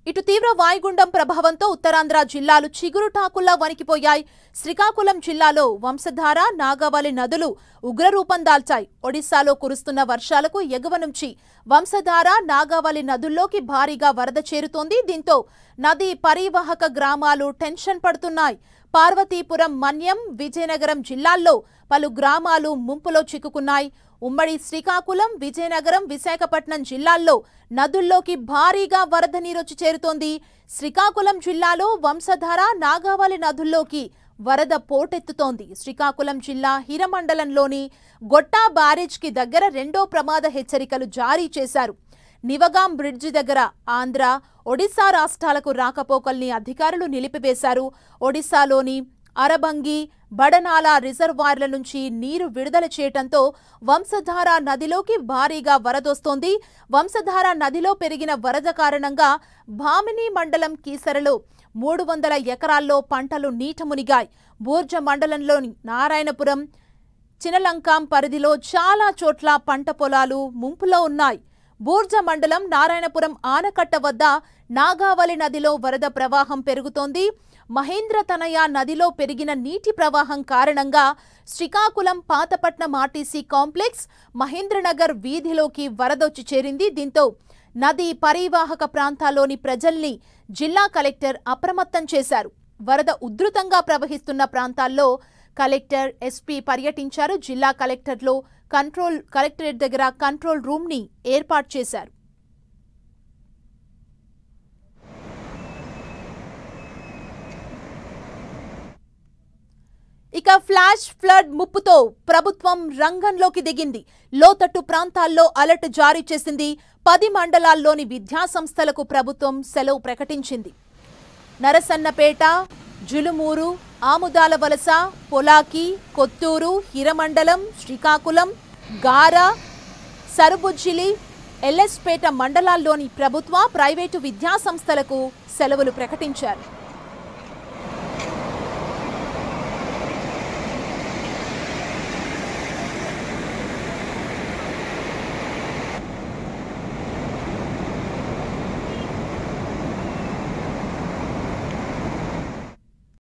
ఇటు తీవ్ర వాయుగుండం ప్రభావంతో ఉత్తరాంధ్ర జిల్లాలు చిగురుటాకుల్లా వణికిపోయాయి. శ్రీకాకుళం జిల్లాలో వంశధార, నాగావళి నదులు ఉగ్రరూపం దాల్చాయి. ఒడిశాలో కురుస్తున్న వర్షాలకు ఎగువ నుంచి వంశధార, నాగావళి నదుల్లోకి భారీగా వరద చేరుతోంది. దీంతో నదీ పరివాహక గ్రామాలు టెన్షన్ పడుతున్నాయి. పార్వతీపురం, మన్యం, విజయనగరం జిల్లాల్లో పలు గ్రామాలు ముంపులో చిక్కుకున్నాయి. ఉమ్మడి శ్రీకాకుళం, విజయనగరం, విశాఖపట్నం జిల్లాల్లో నదుల్లోకి భారీగా వరద నీరొచ్చి చేరుతోంది. శ్రీకాకుళం జిల్లాలో వంశధార, నాగావళి నదుల్లోకి వరద పోటెత్తుతోంది. శ్రీకాకుళం జిల్లా హిరమండలంలోని గొట్టా బ్యారేజ్కి దగ్గర రెండో ప్రమాద హెచ్చరికలు జారీ చేశారు. నివగాం బ్రిడ్జి దగ్గర ఆంధ్ర, ఒడిశా రాష్ట్రాలకు రాకపోకల్ని అధికారులు నిలిపివేశారు. ఒడిశాలోని అరబంగి, బడనాల రిజర్వాయర్ల నుంచి నీరు విడుదల చేయడంతో వంశధార నదిలోకి భారీగా వరదొస్తోంది. వంశధార నదిలో పెరిగిన వరద కారణంగా భామిని మండలం కీసరలో 300 ఎకరాల్లో పంటలు నీట మునిగాయి. బూర్జ మండలంలోని నారాయణపురం, చినలంకాం పరిధిలో చాలా చోట్ల పంట పొలాలు ముంపులో ఉన్నాయి. బూర్జ మండలం నారాయణపురం ఆనకట్ట వద్ద నాగావళి నదిలో వరద ప్రవాహం పెరుగుతోంది. మహేంద్రతనయ నదిలో పెరిగిన నీటి ప్రవాహం కారణంగా శ్రీకాకుళం పాతపట్నం ఆర్టీసీ కాంప్లెక్స్, మహేంద్రనగర్ వీధిలోకి వరదొచ్చి చేరింది. దీంతో నదీ పరివాహక ప్రాంతాల్లోని ప్రజల్ని జిల్లా కలెక్టర్ అప్రమత్తం చేశారు. వరద ఉధృతంగా ప్రవహిస్తున్న ప్రాంతాల్లో కలెక్టర్, ఎస్పీ పర్యటించారు. జిల్లా కలెక్టరేట్ దగ్గర కంట్రోల్ రూమ్ ని ఏర్పాటు చేశారు. ఇక ఫ్లాష్ ఫ్లడ్ ముప్పుతో ప్రభుత్వం రంగంలోకి దిగింది. లోతట్టు ప్రాంతాల్లో అలర్ట్ జారీ చేసింది. 10 మండలాల్లోని విద్యాసంస్థలకు ప్రభుత్వం సెలవు ప్రకటించింది. నరసన్నపేట, జులుమూరు, ఆముదాల వలస, పొలాకి, కొత్తూరు, హిరమండలం, శ్రీకాకుళం, గార, సరుబుజ్జిలి, ఎల్ఎస్పేట మండలాల్లోని ప్రభుత్వ, ప్రైవేటు విద్యాసంస్థలకు సెలవులు ప్రకటించారు.